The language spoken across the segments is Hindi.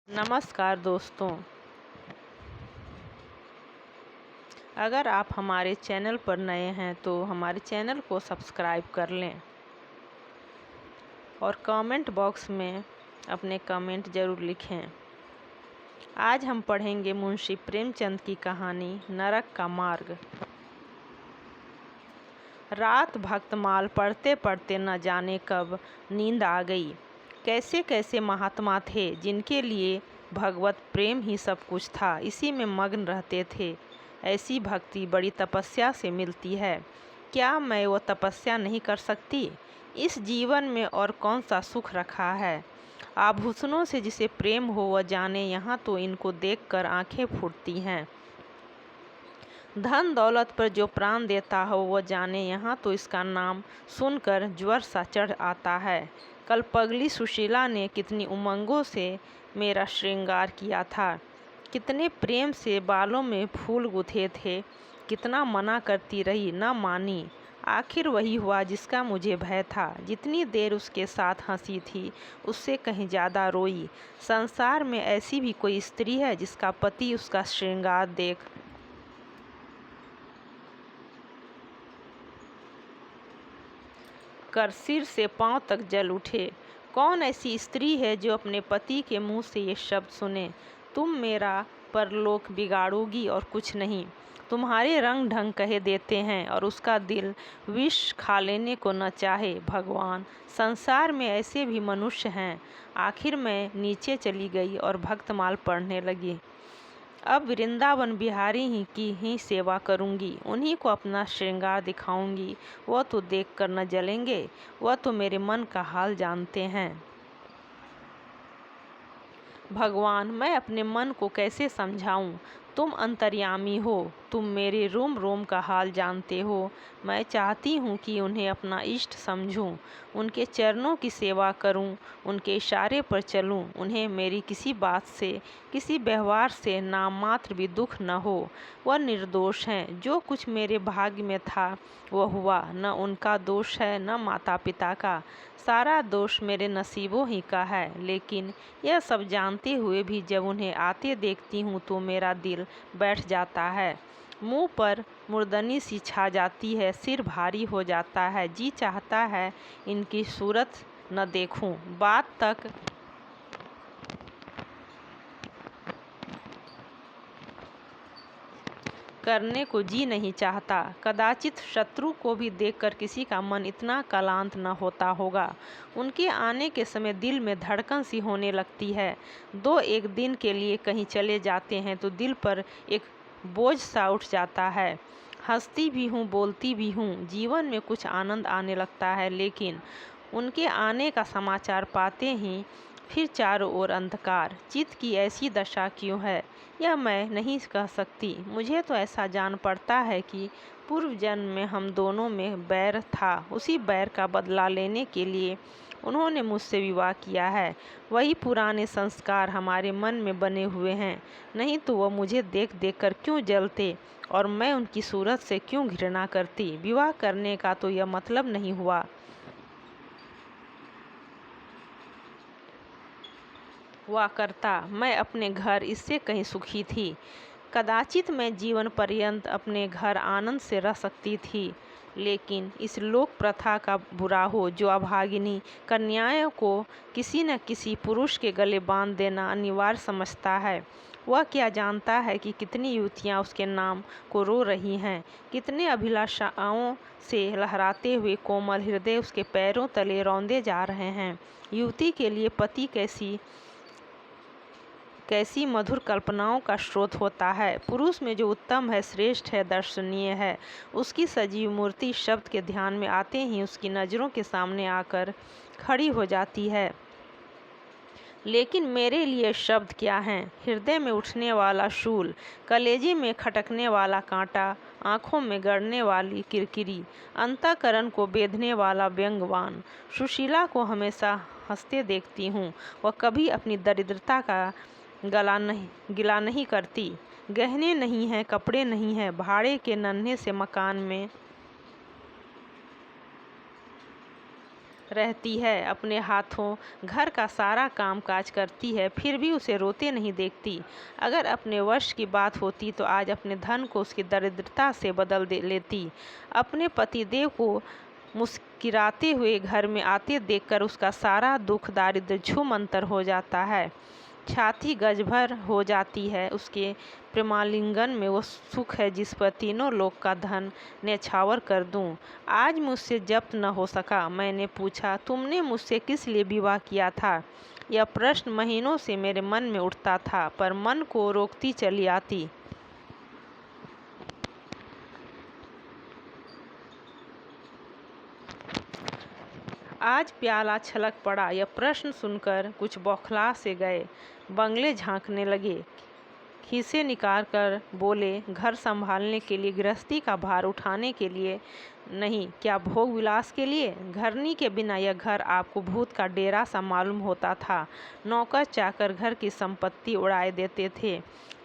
नमस्कार दोस्तों, अगर आप हमारे चैनल पर नए हैं तो हमारे चैनल को सब्सक्राइब कर लें और कमेंट बॉक्स में अपने कमेंट ज़रूर लिखें। आज हम पढ़ेंगे मुंशी प्रेमचंद की कहानी नरक का मार्ग। रात भक्तमाल पढ़ते पढ़ते न जाने कब नींद आ गई। कैसे कैसे महात्मा थे जिनके लिए भगवत प्रेम ही सब कुछ था, इसी में मग्न रहते थे। ऐसी भक्ति बड़ी तपस्या से मिलती है। क्या मैं वो तपस्या नहीं कर सकती? इस जीवन में और कौन सा सुख रखा है? आभूषणों से जिसे प्रेम हो वह जाने, यहाँ तो इनको देखकर आंखें फूटती हैं। धन दौलत पर जो प्राण देता हो वह जाने, यहाँ तो इसका नाम सुनकर ज्वर सा चढ़ आता है। कल पगली सुशीला ने कितनी उमंगों से मेरा श्रृंगार किया था, कितने प्रेम से बालों में फूल गुथे थे, कितना मना करती रही, न मानी। आखिर वही हुआ जिसका मुझे भय था। जितनी देर उसके साथ हंसी थी उससे कहीं ज़्यादा रोई। संसार में ऐसी भी कोई स्त्री है जिसका पति उसका श्रृंगार देख कर सिर से पांव तक जल उठे? कौन ऐसी स्त्री है जो अपने पति के मुंह से ये शब्द सुने, तुम मेरा परलोक बिगाड़ोगी और कुछ नहीं। तुम्हारे रंग ढंग कहे देते हैं और उसका दिल विष खा लेने को न चाहे। भगवान, संसार में ऐसे भी मनुष्य हैं। आखिर मैं नीचे चली गई और भक्तमाल पढ़ने लगी। अब वृंदावन बिहारी ही की ही सेवा करूंगी, उन्हीं को अपना श्रृंगार दिखाऊंगी। वह तो देखकर न जलेंगे, वह तो मेरे मन का हाल जानते हैं। भगवान, मैं अपने मन को कैसे समझाऊं? तुम अंतर्यामी हो, तुम मेरे रोम रोम का हाल जानते हो। मैं चाहती हूँ कि उन्हें अपना इष्ट समझूं, उनके चरणों की सेवा करूं, उनके इशारे पर चलूं। उन्हें मेरी किसी बात से, किसी व्यवहार से नाम मात्र भी दुख न हो। वह निर्दोष हैं। जो कुछ मेरे भाग्य में था वह हुआ। न उनका दोष है न माता पिता का, सारा दोष मेरे नसीबों ही का है। लेकिन यह सब जानते हुए भी जब उन्हें आते देखती हूँ तो मेरा दिल बैठ जाता है। मुंह पर मुर्दनी सी छा जाती है, सिर भारी हो जाता है। जी चाहता है इनकी सूरत न देखूं। बात तक करने को जी नहीं चाहता। कदाचित शत्रु को भी देखकर किसी का मन इतना क्लांत न होता होगा। उनके आने के समय दिल में धड़कन सी होने लगती है। दो एक दिन के लिए कहीं चले जाते हैं तो दिल पर एक बोझ सा उठ जाता है। हंसती भी हूँ, बोलती भी हूँ, जीवन में कुछ आनंद आने लगता है। लेकिन उनके आने का समाचार पाते ही फिर चारों ओर अंधकार। चित्त की ऐसी दशा क्यों है यह मैं नहीं कह सकती। मुझे तो ऐसा जान पड़ता है कि पूर्व जन्म में हम दोनों में बैर था। उसी बैर का बदला लेने के लिए उन्होंने मुझसे विवाह किया है। वही पुराने संस्कार हमारे मन में बने हुए हैं। नहीं तो वह मुझे देख देख कर क्यों जलते और मैं उनकी सूरत से क्यों घृणा करती। विवाह करने का तो यह मतलब नहीं हुआ। हुआ करता, मैं अपने घर इससे कहीं सुखी थी। कदाचित मैं जीवन पर्यंत अपने घर आनंद से रह सकती थी। लेकिन इस लोक प्रथा का बुरा हो जो अभागिनी कन्याओं को किसी न किसी पुरुष के गले बांध देना अनिवार्य समझता है। वह क्या जानता है कि कितनी युवतियां उसके नाम को रो रही हैं, कितने अभिलाषाओं से लहराते हुए कोमल हृदय उसके पैरों तले रौंदे जा रहे हैं। युवती के लिए पति कैसी कैसी मधुर कल्पनाओं का स्रोत होता है। पुरुष में जो उत्तम है, श्रेष्ठ है, दर्शनीय है, उसकी सजीव मूर्ति शब्द के ध्यान में आते ही उसकी नज़रों के सामने आकर खड़ी हो जाती है। लेकिन मेरे लिए शब्द क्या हैं? हृदय में उठने वाला शूल, कलेजे में खटकने वाला कांटा, आँखों में गड़ने वाली किरकिरी, अंतःकरण को बेधने वाला व्यंग्यवान। सुशीला को हमेशा हंसते देखती हूँ। वह कभी अपनी दरिद्रता का गिला नहीं करती। गहने नहीं हैं, कपड़े नहीं हैं, भाड़े के नन्हे से मकान में रहती है, अपने हाथों घर का सारा काम काज करती है, फिर भी उसे रोते नहीं देखती। अगर अपने वश की बात होती तो आज अपने धन को उसकी दरिद्रता से बदल दे लेती। अपने पतिदेव को मुस्कुराते हुए घर में आते देखकर उसका सारा दुख दारिद्र छूमंतर हो जाता है। छाती गजभर हो जाती है। उसके प्रेमालिंगन में वो सुख है जिस पर तीनों लोक का धन न्यौछावर कर दूं। आज मुझसे जब्त न हो सका। मैंने पूछा, तुमने मुझसे किस लिए विवाह किया था? यह प्रश्न महीनों से मेरे मन में उठता था, पर मन को रोकती चली आती। आज प्याला छलक पड़ा। यह प्रश्न सुनकर कुछ बौखला से गए। बंगले झांकने लगे। खीसे निकाल कर बोले, घर संभालने के लिए, गृहस्थी का भार उठाने के लिए नहीं, क्या भोग विलास के लिए? घरनी के बिना यह घर आपको भूत का डेरा सा मालूम होता था। नौकर चाकर घर की संपत्ति उड़ाए देते थे।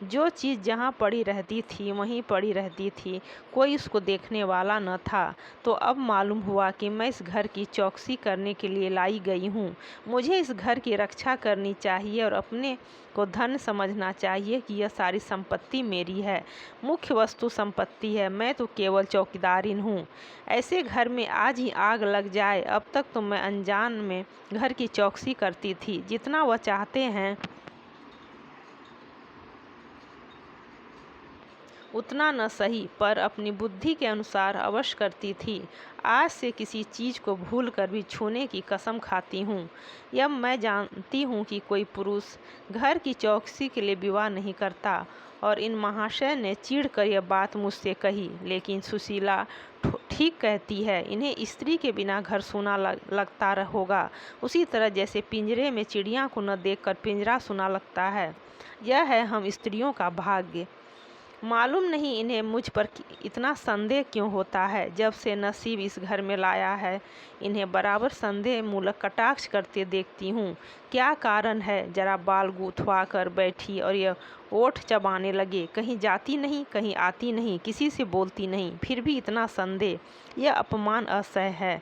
जो चीज़ जहाँ पड़ी रहती थी वहीं पड़ी रहती थी, कोई उसको देखने वाला न था। तो अब मालूम हुआ कि मैं इस घर की चौकसी करने के लिए लाई गई हूँ। मुझे इस घर की रक्षा करनी चाहिए और अपने को धन समझना चाहिए कि यह सारी संपत्ति मेरी है। मुख्य वस्तु संपत्ति है, मैं तो केवल चौकीदारिन हूँ। ऐसे घर में आज ही आग लग जाए। अब तक तो मैं अनजान में घर की चौकसी करती थी। जितना वह चाहते हैं उतना न सही, पर अपनी बुद्धि के अनुसार अवश्य करती थी। आज से किसी चीज़ को भूल कर भी छूने की कसम खाती हूँ। यह मैं जानती हूँ कि कोई पुरुष घर की चौकसी के लिए विवाह नहीं करता, और इन महाशय ने चिढ़ कर यह बात मुझसे कही। लेकिन सुशीला ठीक कहती है, इन्हें स्त्री के बिना घर सूना लगता होगा, उसी तरह जैसे पिंजरे में चिड़िया को न देखकर पिंजरा सूना लगता है। यह है हम स्त्रियों का भाग्य। मालूम नहीं इन्हें मुझ पर इतना संदेह क्यों होता है। जब से नसीब इस घर में लाया है, इन्हें बराबर संदेह मूलक कटाक्ष करते देखती हूँ। क्या कारण है? जरा बाल गुथवा कर बैठी और यह ओठ चबाने लगे। कहीं जाती नहीं, कहीं आती नहीं, किसी से बोलती नहीं, फिर भी इतना संदेह। यह अपमान असह्य है।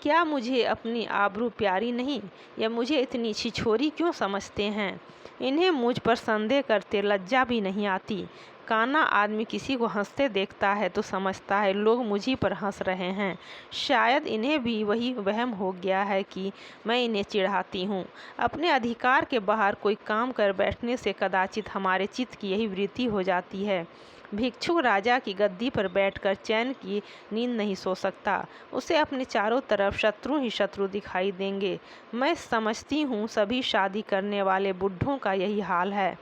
क्या मुझे अपनी आबरू प्यारी नहीं? या मुझे इतनी छिछोरी क्यों समझते हैं? इन्हें मुझ पर संदेह करते लज्जा भी नहीं आती। काना आदमी किसी को हंसते देखता है तो समझता है लोग मुझी पर हंस रहे हैं। शायद इन्हें भी वही वहम हो गया है कि मैं इन्हें चिढ़ाती हूँ। अपने अधिकार के बाहर कोई काम कर बैठने से कदाचित हमारे चित्त की यही वृत्ति हो जाती है। भिक्षुक राजा की गद्दी पर बैठकर चैन की नींद नहीं सो सकता। उसे अपने चारों तरफ शत्रु ही शत्रु दिखाई देंगे। मैं समझती हूँ सभी शादी करने वाले बुढ़ों का यही हाल है।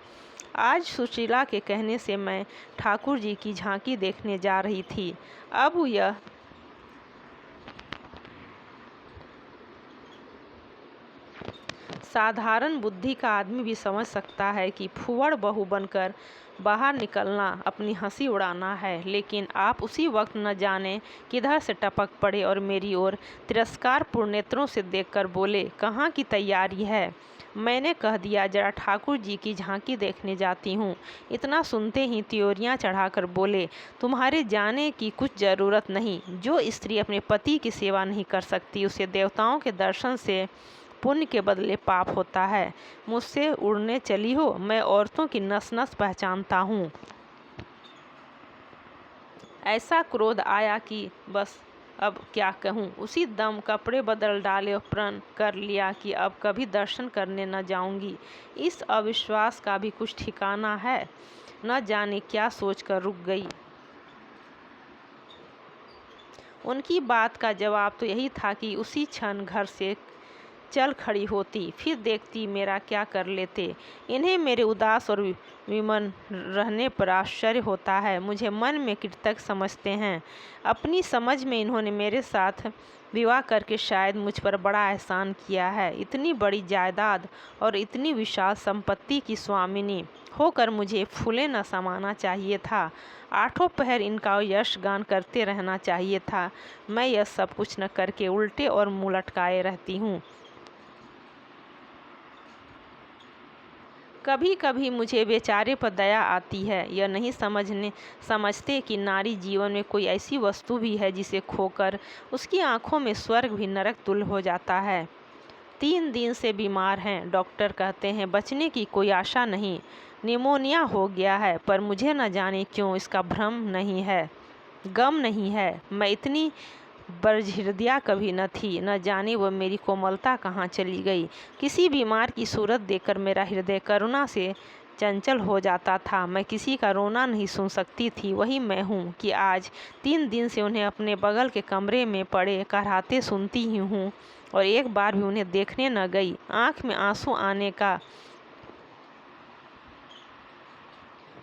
आज सुशीला के कहने से मैं ठाकुर जी की झांकी देखने जा रही थी। अब यह साधारण बुद्धि का आदमी भी समझ सकता है कि फुवड़ बहू बनकर बाहर निकलना अपनी हंसी उड़ाना है। लेकिन आप उसी वक्त न जाने किधर से टपक पड़े और मेरी ओर तिरस्कारपूर्ण नेत्रों से देखकर बोले, कहाँ की तैयारी है? मैंने कह दिया, जरा ठाकुर जी की झांकी देखने जाती हूँ। इतना सुनते ही त्योरियाँ चढ़ाकर बोले, तुम्हारे जाने की कुछ ज़रूरत नहीं। जो स्त्री अपने पति की सेवा नहीं कर सकती, उसे देवताओं के दर्शन से पुण्य के बदले पाप होता है। मुझसे उड़ने चली हो? मैं औरतों की नस नस पहचानता हूँ। ऐसा क्रोध आया कि बस अब क्या कहूँ। उसी दम कपड़े बदल डाले और प्रण कर लिया कि अब कभी दर्शन करने न जाऊंगी। इस अविश्वास का भी कुछ ठिकाना है। न जाने क्या सोचकर रुक गई। उनकी बात का जवाब तो यही था कि उसी क्षण घर से चल खड़ी होती, फिर देखती मेरा क्या कर लेते। इन्हें मेरे उदास और विमन रहने पर आश्चर्य होता है। मुझे मन में कृतज्ञ समझते हैं। अपनी समझ में इन्होंने मेरे साथ विवाह करके शायद मुझ पर बड़ा एहसान किया है। इतनी बड़ी जायदाद और इतनी विशाल संपत्ति की स्वामिनी होकर मुझे फूले न समाना चाहिए था। आठों पहर इनका यश गान करते रहना चाहिए था। मैं यह सब कुछ न करके उल्टे और मुँह लटकाए रहती हूँ। कभी कभी मुझे बेचारे पर दया आती है। यह नहीं समझते कि नारी जीवन में कोई ऐसी वस्तु भी है जिसे खोकर उसकी आंखों में स्वर्ग भी नरक तुल्य हो जाता है। 3 दिन से बीमार हैं। डॉक्टर कहते हैं बचने की कोई आशा नहीं, निमोनिया हो गया है। पर मुझे न जाने क्यों इसका भ्रम नहीं है, गम नहीं है। मैं इतनी बर्जहृदया कभी न थी, न जाने वह मेरी कोमलता कहाँ चली गई। किसी बीमार की सूरत देखकर मेरा हृदय करुणा से चंचल हो जाता था। मैं किसी का रोना नहीं सुन सकती थी। वही मैं हूँ कि आज 3 दिन से उन्हें अपने बगल के कमरे में पड़े कराहते सुनती ही हूँ और एक बार भी उन्हें देखने न गई। आँख में आंसू आने का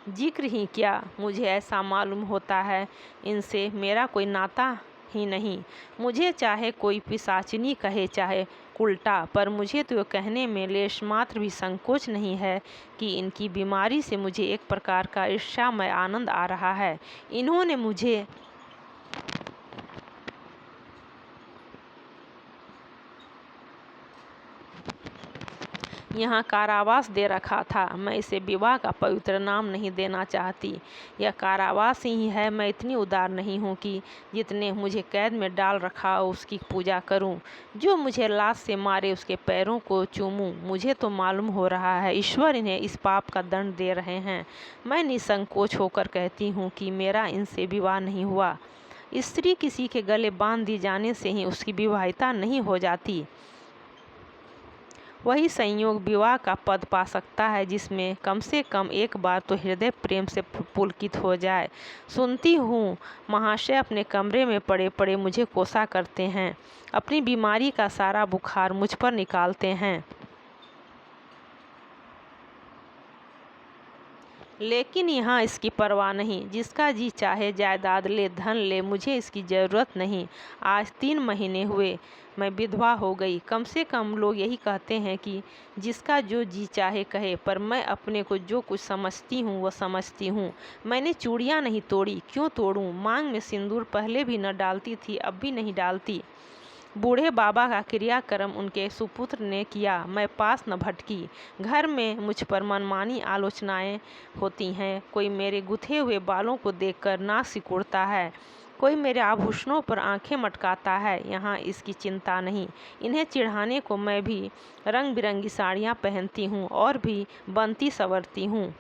जिक्र ही क्या, मुझे ऐसा मालूम होता है इनसे मेरा कोई नाता ही नहीं। मुझे चाहे कोई पिशाचिनी कहे चाहे उल्टा, पर मुझे तो कहने में लेश मात्र भी संकोच नहीं है कि इनकी बीमारी से मुझे एक प्रकार का ईर्ष्यामय आनंद आ रहा है। इन्होंने मुझे यहाँ कारावास दे रखा था। मैं इसे विवाह का पवित्र नाम नहीं देना चाहती। यह कारावास ही है। मैं इतनी उदार नहीं हूँ कि जितने मुझे कैद में डाल रखा हो उसकी पूजा करूँ। जो मुझे लाश से मारे उसके पैरों को चूमूं। मुझे तो मालूम हो रहा है ईश्वर इन्हें इस पाप का दंड दे रहे हैं। मैं निसंकोच होकर कहती हूँ कि मेरा इनसे विवाह नहीं हुआ। स्त्री किसी के गले बांध दी जाने से ही उसकी विवाहिता नहीं हो जाती। वही संयोग विवाह का पद पा सकता है जिसमें कम से कम एक बार तो हृदय प्रेम से पुलकित हो जाए। सुनती हूँ महाशय अपने कमरे में पड़े पड़े मुझे कोसा करते हैं, अपनी बीमारी का सारा बुखार मुझ पर निकालते हैं। लेकिन यहाँ इसकी परवाह नहीं। जिसका जी चाहे जायदाद ले, धन ले, मुझे इसकी ज़रूरत नहीं। आज 3 महीने हुए मैं विधवा हो गई। कम से कम लोग यही कहते हैं कि जिसका जो जी चाहे कहे, पर मैं अपने को जो कुछ समझती हूँ वह समझती हूँ। मैंने चूड़ियाँ नहीं तोड़ी, क्यों तोड़ूँ? मांग में सिंदूर पहले भी न डालती थी, अब भी नहीं डालती। बूढ़े बाबा का क्रियाक्रम उनके सुपुत्र ने किया। मैं पास न भटकी। घर में मुझ पर मनमानी आलोचनाएं होती हैं। कोई मेरे गुथे हुए बालों को देखकर नाक सिकुड़ता है, कोई मेरे आभूषणों पर आंखें मटकाता है। यहाँ इसकी चिंता नहीं। इन्हें चिढ़ाने को मैं भी रंग बिरंगी साड़ियाँ पहनती हूँ और भी बनती संवरती हूँ।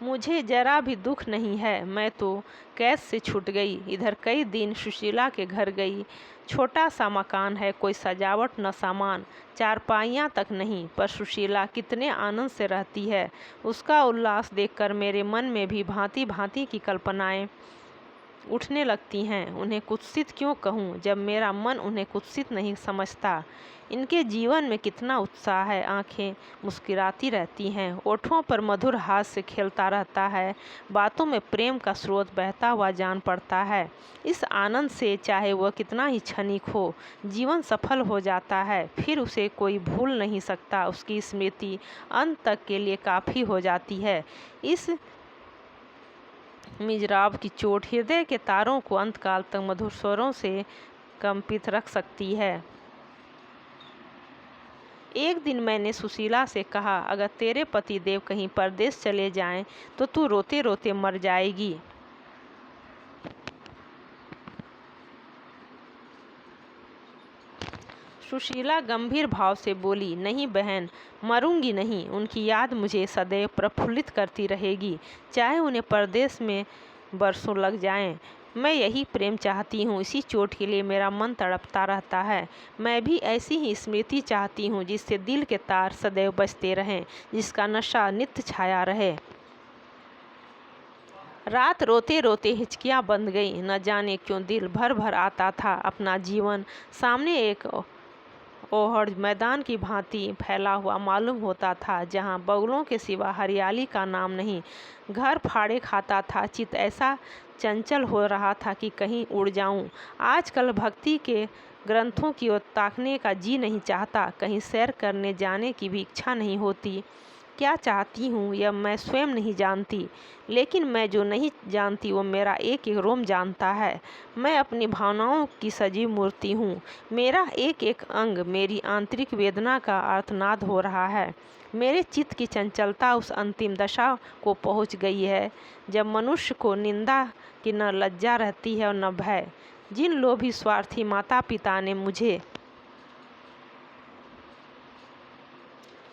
मुझे जरा भी दुख नहीं है। मैं तो कैद से छूट गई। इधर कई दिन सुशीला के घर गई। छोटा सा मकान है, कोई सजावट न सामान, चारपाइयाँ तक नहीं, पर सुशीला कितने आनंद से रहती है। उसका उल्लास देखकर मेरे मन में भी भांति भांति की कल्पनाएं उठने लगती हैं। उन्हें कुत्सित क्यों कहूँ जब मेरा मन उन्हें कुत्सित नहीं समझता। इनके जीवन में कितना उत्साह है। आंखें मुस्कुराती रहती हैं, ओठों पर मधुर हास्य खेलता रहता है, बातों में प्रेम का स्रोत बहता हुआ जान पड़ता है। इस आनंद से चाहे वह कितना ही क्षणिक हो, जीवन सफल हो जाता है। फिर उसे कोई भूल नहीं सकता। उसकी स्मृति अंत तक के लिए काफ़ी हो जाती है। इस मिजराब की चोट हृदय के तारों को अंतकाल तक मधुर स्वरों से कंपित रख सकती है। एक दिन मैंने सुशीला से कहा, अगर तेरे पति देव कहीं परदेश चले जाएं तो तू रोते रोते मर जाएगी। सुशीला गंभीर भाव से बोली, नहीं बहन, मरूंगी नहीं। उनकी याद मुझे सदैव प्रफुल्लित करती रहेगी, चाहे उन्हें परदेश में बरसों लग जाएं। मैं यही प्रेम चाहती हूँ। इसी चोट के लिए मेरा मन तड़पता रहता है। मैं भी ऐसी ही स्मृति चाहती हूँ जिससे दिल के तार सदैव बजते रहें, जिसका नशा नित्य छाया रहे। रात रोते रोते हिचकियाँ बंध गई। न जाने क्यों दिल भर भर आता था। अपना जीवन सामने एक ओहड़ मैदान की भांति फैला हुआ मालूम होता था, जहाँ बगुलों के सिवा हरियाली का नाम नहीं। घर फाड़े खाता था। चित्त ऐसा चंचल हो रहा था कि कहीं उड़ जाऊं। आजकल भक्ति के ग्रंथों की ओर ताकने का जी नहीं चाहता, कहीं सैर करने जाने की भी इच्छा नहीं होती। क्या चाहती हूँ यह मैं स्वयं नहीं जानती, लेकिन मैं जो नहीं जानती वो मेरा एक एक रोम जानता है। मैं अपनी भावनाओं की सजीव मूर्ति हूँ। मेरा एक एक अंग मेरी आंतरिक वेदना का आर्तनाद हो रहा है। मेरे चित्त की चंचलता उस अंतिम दशा को पहुँच गई है जब मनुष्य को निंदा की न लज्जा रहती है और न भय। जिन लोभी स्वार्थी माता पिता ने मुझे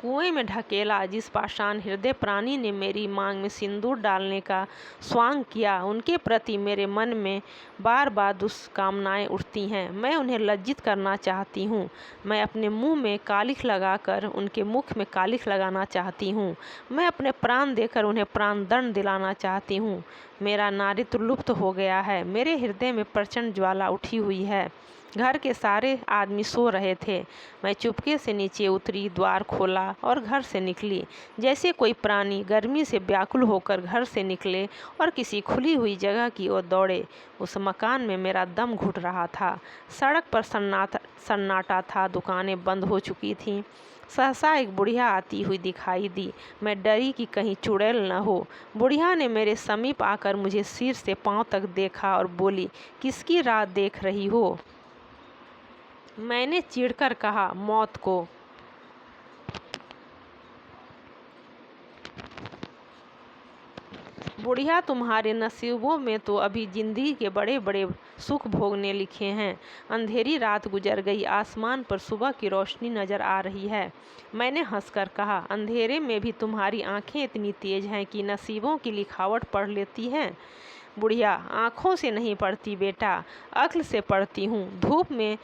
कुएं में ढकेला, जिस पाषाण हृदय प्राणी ने मेरी मांग में सिंदूर डालने का स्वांग किया, उनके प्रति मेरे मन में बार बार दुष्कामनाएं उठती हैं। मैं उन्हें लज्जित करना चाहती हूँ। मैं अपने मुंह में कालिख लगाकर उनके मुख में कालिख लगाना चाहती हूँ। मैं अपने प्राण देकर उन्हें प्राण दंड दिलाना चाहती हूँ। मेरा नारित्व लुप्त हो गया है। मेरे हृदय में प्रचंड ज्वाला उठी हुई है। घर के सारे आदमी सो रहे थे। मैं चुपके से नीचे उतरी, द्वार खोला और घर से निकली। जैसे कोई प्राणी गर्मी से व्याकुल होकर घर से निकले और किसी खुली हुई जगह की ओर दौड़े। उस मकान में मेरा दम घुट रहा था। सड़क पर सन्नाटा था। दुकानें बंद हो चुकी थीं। सहसा एक बुढ़िया आती हुई दिखाई दी। मैं डरी कि कहीं चुड़ैल न हो। बुढ़िया ने मेरे समीप आकर मुझे सिर से पांव तक देखा और बोली, किसकी राह देख रही हो? मैंने चिढ़कर कहा, मौत को। बुढ़िया, तुम्हारे नसीबों में तो अभी जिंदगी के बड़े बड़े सुख भोगने लिखे हैं। अंधेरी रात गुजर गई, आसमान पर सुबह की रोशनी नजर आ रही है। मैंने हंसकर कहा, अंधेरे में भी तुम्हारी आंखें इतनी तेज हैं कि नसीबों की लिखावट पढ़ लेती हैं। बुढ़िया, आंखों से नहीं पढ़ती बेटा, अक्ल से पढ़ती हूँ। धूप में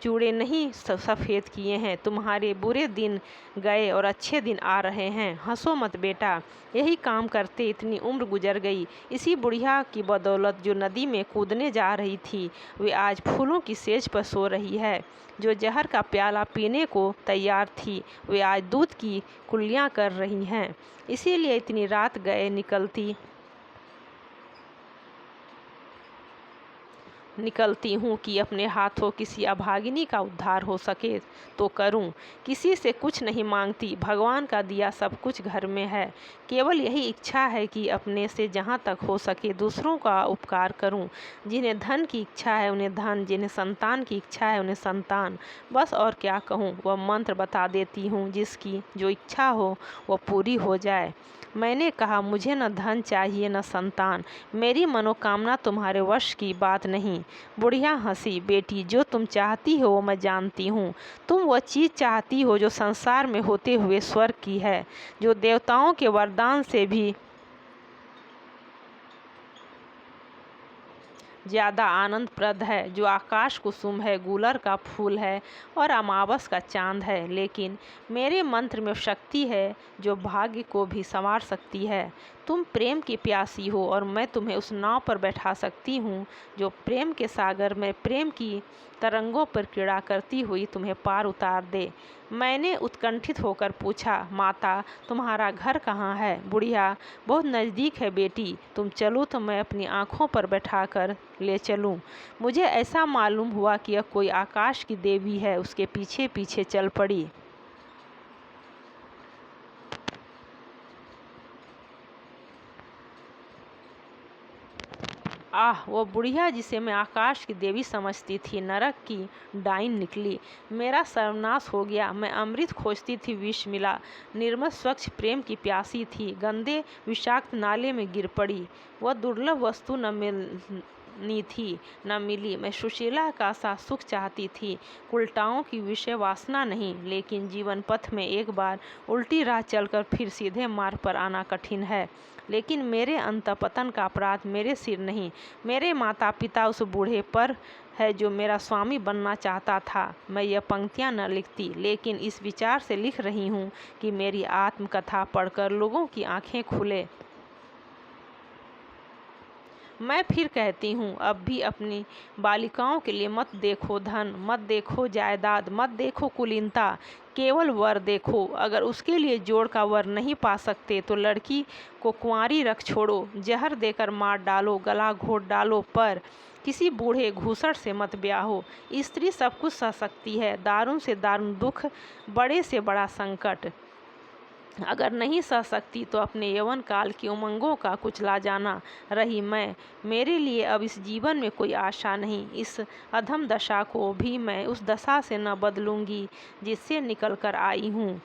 चूड़े नहीं सफ़ेद किए हैं। तुम्हारे बुरे दिन गए और अच्छे दिन आ रहे हैं। हंसो मत बेटा, यही काम करते इतनी उम्र गुजर गई। इसी बुढ़िया की बदौलत जो नदी में कूदने जा रही थी, वे आज फूलों की सेज पर सो रही है। जो जहर का प्याला पीने को तैयार थी, वे आज दूध की कुल्लियाँ कर रही हैं। इसीलिए इतनी रात गए निकलती हूँ कि अपने हाथों किसी अभागिनी का उद्धार हो सके तो करूँ। किसी से कुछ नहीं मांगती। भगवान का दिया सब कुछ घर में है। केवल यही इच्छा है कि अपने से जहाँ तक हो सके दूसरों का उपकार करूँ। जिन्हें धन की इच्छा है उन्हें धन, जिन्हें संतान की इच्छा है उन्हें संतान। बस और क्या कहूँ, वह मंत्र बता देती हूँ, जिसकी जो इच्छा हो वह पूरी हो जाए। मैंने कहा, मुझे न धन चाहिए न संतान। मेरी मनोकामना तुम्हारे वश की बात नहीं। बुढ़िया हंसी, बेटी, जो तुम चाहती हो वो मैं जानती हूँ। तुम वह चीज़ चाहती हो जो संसार में होते हुए स्वर्ग की है, जो देवताओं के वरदान से भी ज़्यादा आनंदप्रद है, जो आकाश कुसुम है, गूलर का फूल है और अमावस का चांद है। लेकिन मेरे मंत्र में शक्ति है जो भाग्य को भी संवार सकती है। तुम प्रेम की प्यासी हो और मैं तुम्हें उस नाव पर बैठा सकती हूँ जो प्रेम के सागर में प्रेम की तरंगों पर क्रीड़ा करती हुई तुम्हें पार उतार दे। मैंने उत्कंठित होकर पूछा, माता, तुम्हारा घर कहाँ है? बुढ़िया, बहुत नज़दीक है बेटी, तुम चलो तो मैं अपनी आँखों पर बैठाकर ले चलूँ। मुझे ऐसा मालूम हुआ कि यह कोई आकाश की देवी है। उसके पीछे पीछे चल पड़ी। आह, वो बुढ़िया जिसे मैं आकाश की देवी समझती थी, नरक की डाइन निकली। मेरा सर्वनाश हो गया। मैं अमृत खोजती थी, विष मिला। निर्मल स्वच्छ प्रेम की प्यासी थी, गंदे विषाक्त नाले में गिर पड़ी। वह दुर्लभ वस्तु न मिलनी थी, न मिली। मैं सुशीला का सा सुख चाहती थी, उल्टाओं की विषय वासना नहीं। लेकिन जीवन पथ में एक बार उल्टी राह चलकर फिर सीधे मार्ग पर आना कठिन है। लेकिन मेरे अंतःपतन का अपराध मेरे सिर नहीं, मेरे माता पिता उस बूढ़े पर है जो मेरा स्वामी बनना चाहता था। मैं यह पंक्तियाँ न लिखती, लेकिन इस विचार से लिख रही हूँ कि मेरी आत्मकथा पढ़कर लोगों की आंखें खुले। मैं फिर कहती हूँ, अब भी अपनी बालिकाओं के लिए मत देखो धन, मत देखो जायदाद, मत देखो कुलीनता, केवल वर देखो। अगर उसके लिए जोड़ का वर नहीं पा सकते तो लड़की को कुंवारी रख छोड़ो, जहर देकर मार डालो, गला घोट डालो, पर किसी बूढ़े घूसड़ से मत ब्याहो। स्त्री सब कुछ सह सकती है, दारुण से दारुण दुख, बड़े से बड़ा संकट। अगर नहीं सह सकती तो अपने यौवन काल की उमंगों का कुचला जाना रही मैं। मेरे लिए अब इस जीवन में कोई आशा नहीं। इस अधम दशा को भी मैं उस दशा से न बदलूंगी जिससे निकल कर आई हूँ।